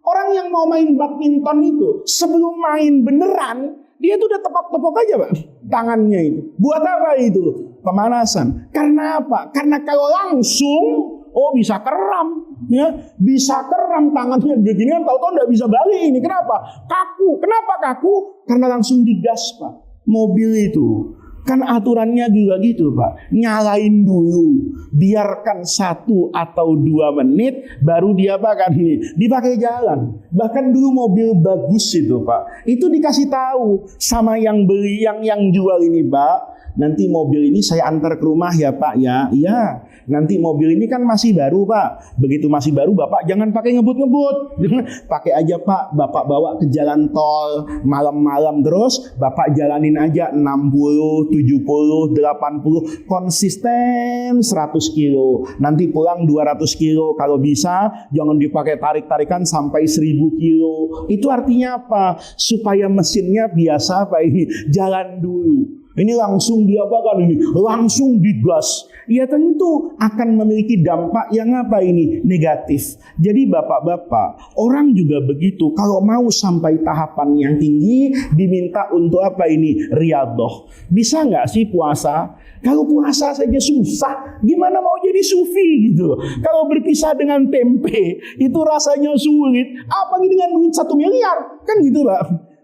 Orang yang mau main badminton itu, sebelum main beneran, dia tuh udah tepok-tepok aja Pak tangannya itu. Buat apa itu? Pemanasan. Karena apa? Karena kalau langsung bisa keram, ya bisa keram tangannya begini kan, tahu-tahu nggak bisa balik ini. Kenapa? Kaku. Kenapa kaku? Karena langsung digas Pak mobil itu. Kan aturannya juga gitu Pak. Nyalain dulu, biarkan 1 atau 2 menit, baru dia apa kan ini dipakai jalan. Bahkan dulu mobil bagus itu Pak, itu dikasih tahu sama yang beli, yang jual ini Pak. Nanti mobil ini saya antar ke rumah ya Pak ya. Iya. Nanti mobil ini kan masih baru Pak. Begitu masih baru Bapak jangan pakai ngebut-ngebut. Pakai aja Pak. Bapak bawa ke jalan tol malam-malam terus Bapak jalanin aja 60, 70, 80. Konsisten 100 kilo. Nanti pulang 200 kilo. Kalau bisa jangan dipakai tarik-tarikan sampai 1000 kilo. Itu artinya apa? Supaya mesinnya biasa Pak ini jalan dulu. Ini langsung diapakan ini? Langsung digas. Ya tentu akan memiliki dampak yang apa ini? Negatif. Jadi bapak-bapak, orang juga begitu. Kalau mau sampai tahapan yang tinggi, diminta untuk apa ini? Riyadhah. Bisa nggak sih puasa? Kalau puasa saja susah, gimana mau jadi sufi gitu? Kalau berpisah dengan tempe, itu rasanya sulit. Apalagi dengan duit 1 miliar, kan gitu Pak.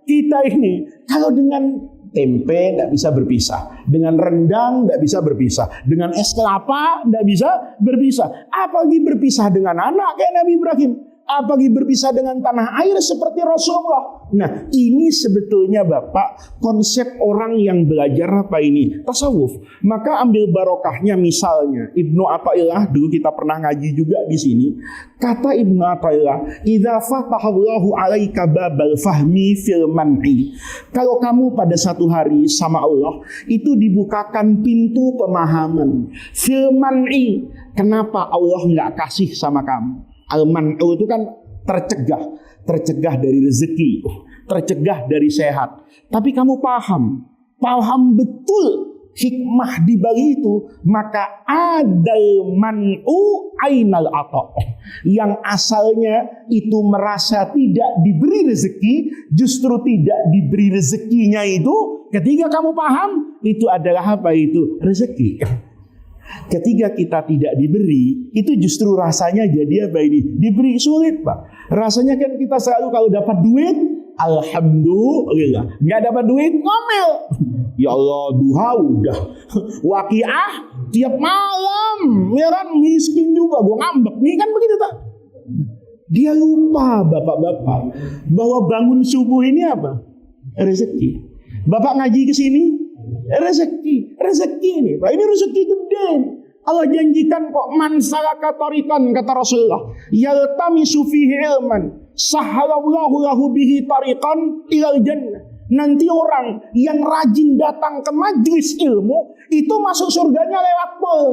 Kita ini, kalau dengan tempe tidak bisa berpisah, dengan rendang tidak bisa berpisah, dengan es kelapa tidak bisa berpisah. Apalagi berpisah dengan anak kayak Nabi Ibrahim, apalagi berpisah dengan tanah air seperti Rasulullah. Nah ini sebetulnya Bapak konsep orang yang belajar apa ini? Tasawuf. Maka ambil barokahnya misalnya Ibnu Athaillah, dulu kita pernah ngaji juga di sini. Kata Ibnu Athaillah, "Idza fatahallahu 'alaika babal fahmi fil man'i." Kalau kamu pada satu hari sama Allah itu dibukakan pintu pemahaman fil man'i. Kenapa Allah nggak kasih sama kamu? Al-man'u itu kan tercegah dari rezeki, tercegah dari sehat. Tapi kamu paham betul hikmah di balik itu, maka adal man'u ainal ata. Yang asalnya itu merasa tidak diberi rezeki, justru tidak diberi rezekinya itu, ketika kamu paham, itu adalah apa itu? Rezeki. Ketika kita tidak diberi, itu justru rasanya jadi apa ini? Diberi sulit, Pak. Rasanya kan kita selalu kalau dapat duit, alhamdulillah. Nggak dapat duit, ngomel. Ya Allah, duha udah. Waqiah tiap malam, ya kan, miskin juga, gue ngambek. Nih kan begitu, tak? Dia lupa, bapak-bapak, bahwa bangun subuh ini apa? Rezeki. Bapak ngaji ke sini, rezeki ini, Pak. Ini rezeki gede. Allah janjikan kok, man salaka tariqan, kata Rasulullah, yaltamisu fihi ilman, sahalallahu lahu bihi tariqan ilal jannah. Nanti orang yang rajin datang ke majlis ilmu itu masuk surganya lewat tol.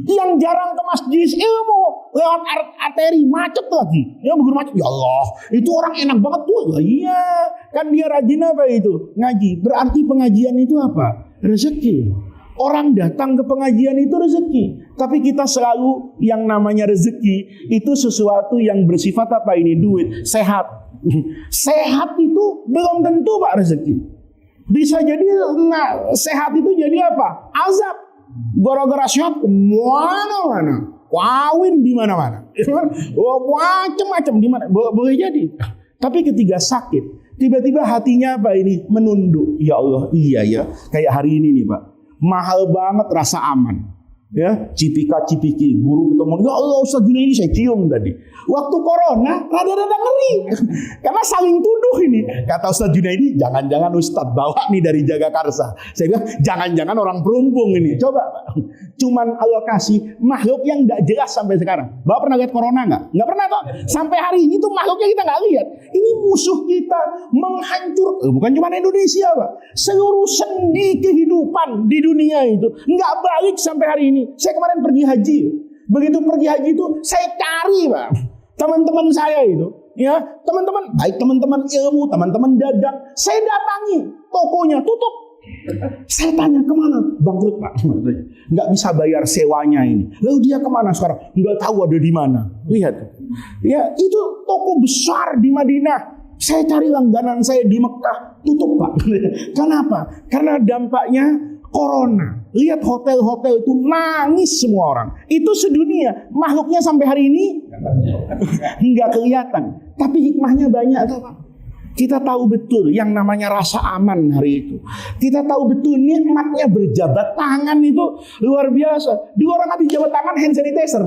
Yang jarang ke majlis ilmu lewat arteri, macet lagi. Ya begitu macet, ya Allah, itu orang enak banget tuh. Iya, kan dia rajin apa itu? Ngaji. Berarti pengajian itu apa? Rezeki. Orang datang ke pengajian itu rezeki. Tapi kita selalu yang namanya rezeki itu sesuatu yang bersifat apa ini? Duit, sehat. Sehat itu belum tentu, Pak, rezeki. Bisa jadi sehat itu jadi apa? Azab. Gara-gara sehat mana-mana, kawin di mana-mana, macam-macam di mana, boleh jadi. Tapi ketika sakit, tiba-tiba hatinya apa ini? Menunduk. Ya Allah, iya ya. Kayak hari ini nih, Pak, mahal banget rasa aman. Ya, cipika-cipiki, guru ketemu, ya Allah Ustaz Junaidi saya cium tadi. Waktu corona, rada-rada ngeri. Karena saling tuduh ini. Kata Ustaz Junaidi, jangan-jangan Ustaz bawa nih dari Jagakarsa. Saya bilang, jangan-jangan orang perumpung ini. Coba, Pak. Cuman alokasi makhluk yang gak jelas sampai sekarang. Bapak pernah lihat corona gak? Gak pernah toh. Sampai hari ini tuh makhluknya kita gak lihat. Ini musuh kita menghancur. Bukan cuma Indonesia, Pak. Seluruh sendi kehidupan di dunia itu gak balik sampai hari ini. Saya kemarin pergi haji. Begitu pergi haji itu saya cari, Pak, teman-teman saya itu, ya, teman-teman, baik teman-teman ilmu, teman-teman dagang, saya datangi tokonya tutup. Saya tanya kemana? Bangkrut, Pak. Nggak bisa bayar sewanya ini. Lalu dia kemana sekarang? Nggak tahu ada di mana. Lihat, ya, itu toko besar di Madinah. Saya cari langganan saya di Mekah, tutup, Pak. Kenapa? Karena dampaknya Corona. Lihat hotel-hotel itu nangis semua orang. Itu sedunia. Makhluknya sampai hari ini nggak kelihatan. Tapi hikmahnya banyak, Pak. Kita tahu betul yang namanya rasa aman hari itu. Kita tahu betul nikmatnya berjabat tangan itu luar biasa. Di orang habis jabat tangan hand sanitizer,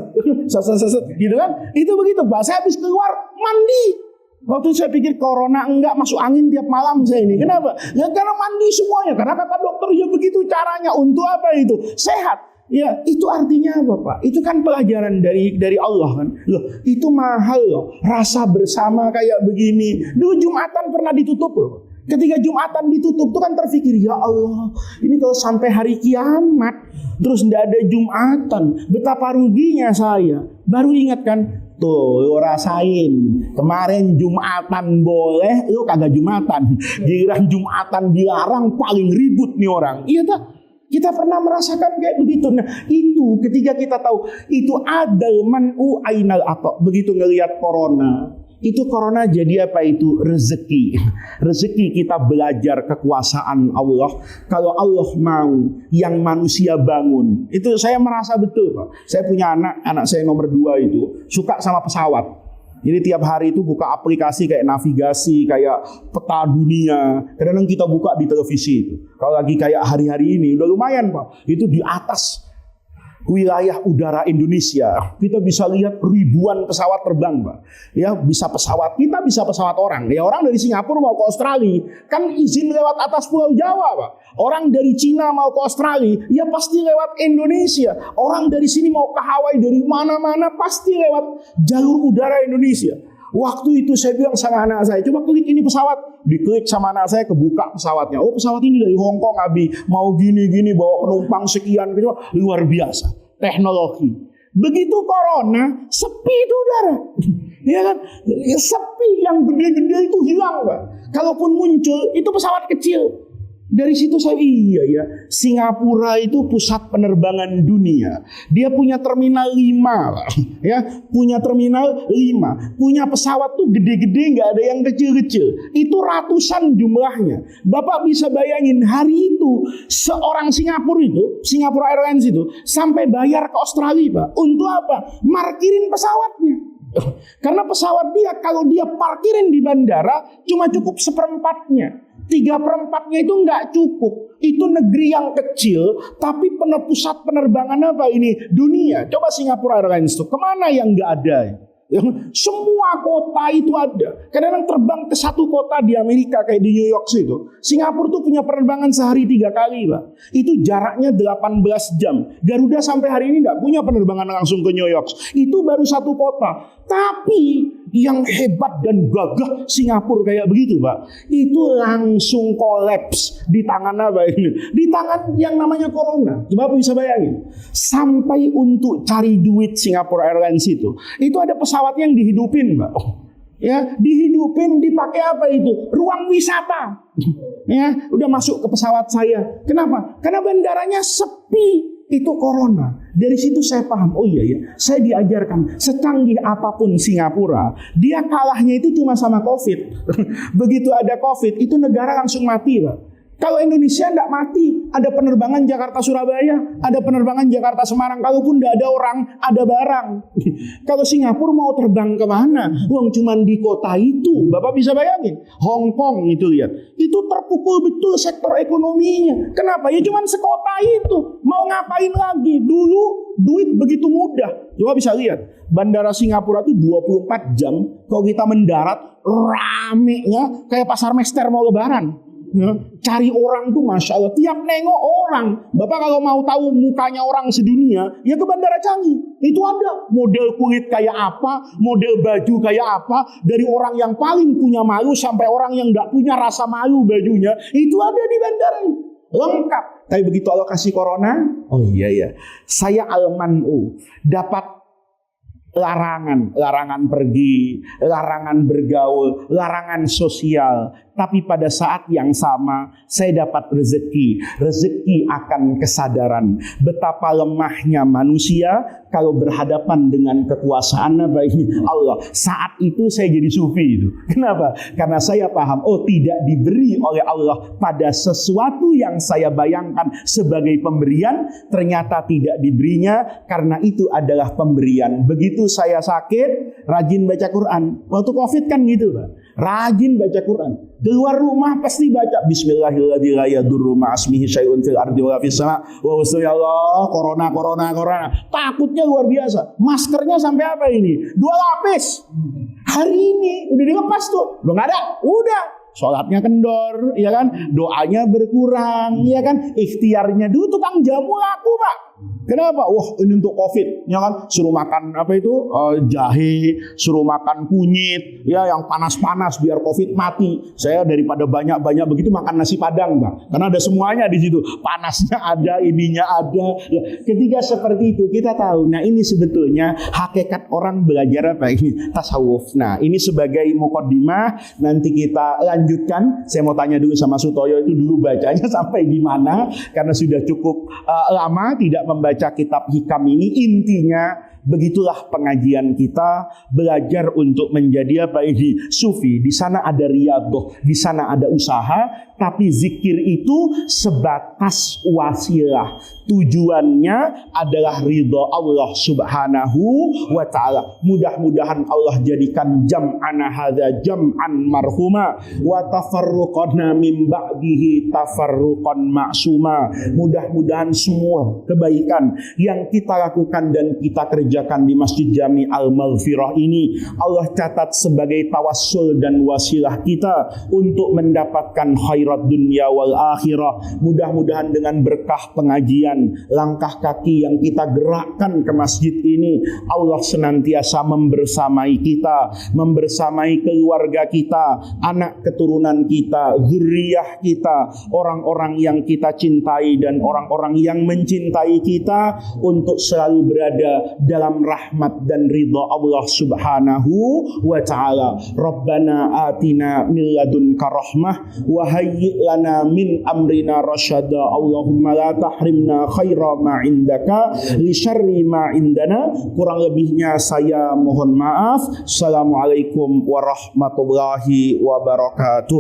gitu kan? Itu begitu, Pak. Saya habis keluar mandi. Waktu saya pikir corona enggak, masuk angin tiap malam saya ini. Kenapa? Ya karena mandi semuanya. Karena kata dokter ya begitu caranya. Untuk apa itu? Sehat. Ya itu artinya apa, Pak? Itu kan pelajaran dari Allah kan. Loh, itu mahal loh. Rasa bersama kayak begini. Dulu Jumatan pernah ditutup loh. Ketika Jumatan ditutup tuh kan terfikir, ya Allah, ini kalau sampai hari kiamat terus tidak ada Jumatan, betapa ruginya saya. Baru ingat kan, tuh lo rasain, kemarin Jumatan boleh, lo kagak Jumatan. Giliran Jumatan dilarang, paling ribut nih orang. Iya tak? Kita pernah merasakan kayak begitu. Nah itu ketika kita tahu itu adal man'u ainal ato. Begitu ngelihat corona, itu corona jadi apa itu? Rezeki. Rezeki kita belajar kekuasaan Allah. Kalau Allah mau yang manusia bangun. Itu saya merasa betul, Pak. Saya punya anak saya nomor 2 itu suka sama pesawat. Jadi tiap hari itu buka aplikasi kayak navigasi, kayak peta dunia. Kadang-kadang kita buka di televisi itu. Kalau lagi kayak hari-hari ini udah lumayan, Pak. Itu di atas wilayah udara Indonesia kita bisa lihat ribuan pesawat terbang, Pak. Ya, bisa pesawat kita, bisa pesawat orang. Ya, orang dari Singapura mau ke Australia kan izin lewat atas Pulau Jawa, Pak. Orang dari Cina mau ke Australia ya pasti lewat Indonesia. Orang dari sini mau ke Hawaii, dari mana-mana pasti lewat jalur udara Indonesia. Waktu itu saya bilang sama anak saya, coba klik ini pesawat. Diklik sama anak saya, kebuka pesawatnya. Oh, pesawat ini dari Hong Kong, Abi. Mau gini-gini, bawa penumpang sekian. Gitu. Luar biasa. Teknologi. Begitu corona, sepi itu udara. Ya kan? Sepi, yang gede-gede itu hilang, Pak. Kalaupun muncul, itu pesawat kecil. Dari situ saya, iya ya, Singapura itu pusat penerbangan dunia. Dia punya terminal 5, ya, punya terminal 5, punya pesawat tuh gede-gede, nggak ada yang kecil-kecil. Itu ratusan jumlahnya. Bapak bisa bayangin hari itu seorang Singapura Airlines itu sampai bayar ke Australia, Pak. Untuk apa? Markirin pesawatnya. Karena pesawat dia kalau dia parkirin di bandara cuma cukup 1/4-nya. 3/4-nya itu nggak cukup. Itu negeri yang kecil, tapi pusat penerbangan apa ini? Dunia. Coba Singapura Airlines tuh kemana yang nggak ada? Semua kota itu ada. Kadang-kadang terbang ke satu kota di Amerika kayak di New York situ. Singapura tuh punya penerbangan sehari 3 kali, Pak. Itu jaraknya 18 jam. Garuda sampai hari ini nggak punya penerbangan langsung ke New York. Itu baru satu kota. Tapi yang hebat dan gagah Singapura kayak begitu, Pak. Itu langsung kolaps di tangan apa ini? Di tangan yang namanya corona. Coba bisa bayangin. Sampai untuk cari duit Singapura Airlines itu ada pesawat yang dihidupin, Pak. Ya, dihidupin dipakai apa itu? Ruang wisata. Ya, udah masuk ke pesawat saya. Kenapa? Karena bandaranya sepi. Itu corona. Dari situ saya paham, oh iya ya, saya diajarkan secanggih apapun Singapura, dia kalahnya itu cuma sama COVID. Begitu ada COVID, itu negara langsung mati, Pak. Kalau Indonesia enggak mati, ada penerbangan Jakarta-Surabaya, ada penerbangan Jakarta-Semarang. Kalaupun enggak ada orang, ada barang. Kalau Singapura mau terbang kemana? Uang cuman di kota itu. Bapak bisa bayangin. Hong Kong itu lihat. Itu terpukul betul sektor ekonominya. Kenapa? Ya cuman sekota itu. Mau ngapain lagi? Dulu duit begitu mudah. Coba bisa lihat. Bandara Singapura itu 24 jam. Kalau kita mendarat, ramenya kayak pasar Mester mau lebaran. Ya, cari orang tuh Masya Allah, tiap nengok orang. Bapak kalau mau tahu mukanya orang sedunia, ya ke Bandara Changi. Itu ada model kulit kayak apa, model baju kayak apa, dari orang yang paling punya malu sampai orang yang gak punya rasa malu bajunya, itu ada di bandara ini. Lengkap. Tapi begitu Allah kasih corona, oh iya ya, saya al-man'u, dapat larangan pergi, larangan bergaul, larangan sosial. Tapi pada saat yang sama saya dapat rezeki akan kesadaran betapa lemahnya manusia kalau berhadapan dengan kekuasaan Allah. Saat itu saya jadi sufi itu. Kenapa? Karena saya paham, oh tidak diberi oleh Allah pada sesuatu yang saya bayangkan sebagai pemberian, ternyata tidak diberinya karena itu adalah pemberian. Begitu saya sakit, rajin baca Quran. Waktu COVID kan gitu, Pak. Rajin baca Quran. Keluar rumah pasti baca Bismillahirrahmanirrahim. Corona. Takutnya luar biasa. Maskernya sampai apa ini? 2 lapis. Hari ini udah dilepas tuh. Udah nggak ada. Udah. Sholatnya kendor, ya kan? Doanya berkurang, ya kan? Ikhtiarnya dulu tukang jamu laku, Pak. Kenapa? Wah, ini untuk COVID, ya kan? Suruh makan apa itu? Jahe, suruh makan kunyit, ya yang panas-panas biar COVID mati. Saya daripada banyak-banyak begitu makan nasi Padang, Bang. Karena ada semuanya di situ. Panasnya ada, ininya ada. Ya, ketika seperti itu kita tahu, nah ini sebetulnya hakikat orang belajar apa ini? Tasawuf. Nah, ini sebagai mukaddimah, nanti kita lanjutkan. Saya mau tanya dulu sama Sutoyo itu dulu bacanya sampai gimana? Karena sudah cukup lama tidak membaca kitab hikam ini. Intinya begitulah pengajian kita, belajar untuk menjadi apa ini? Sufi. Di sana ada riyadhah, di sana ada usaha, tapi zikir itu sebatas wasilah. Tujuannya adalah ridha Allah Subhanahu wa ta'ala. Mudah-mudahan Allah jadikan jam'ana hadza jam'an marhuma wa tafarruqana min ba'dihi tafarruqan ma'suma. Mudah-mudahan semua kebaikan yang kita lakukan dan kita kerjakan di Masjid Jami Al-Maghfirah ini Allah catat sebagai tawassul dan wasilah kita untuk mendapatkan khairat dunia wal akhirah. Mudah-mudahan dengan berkah pengajian, langkah kaki yang kita gerakkan ke masjid ini, Allah senantiasa membersamai kita, membersamai keluarga kita, anak keturunan kita, zuriyah kita, orang-orang yang kita cintai dan orang-orang yang mencintai kita untuk selalu berada dalam rahmat dan ridha Allah Subhanahu wa ta'ala. Rabbana atina min ladunka rahmah wa hayyi hayyi lana min amrina rasyada. Allahumma la tahrimna khaira ma indaka li syarri ma indana. Kurang lebihnya saya mohon maaf. Assalamualaikum warahmatullahi wabarakatuh.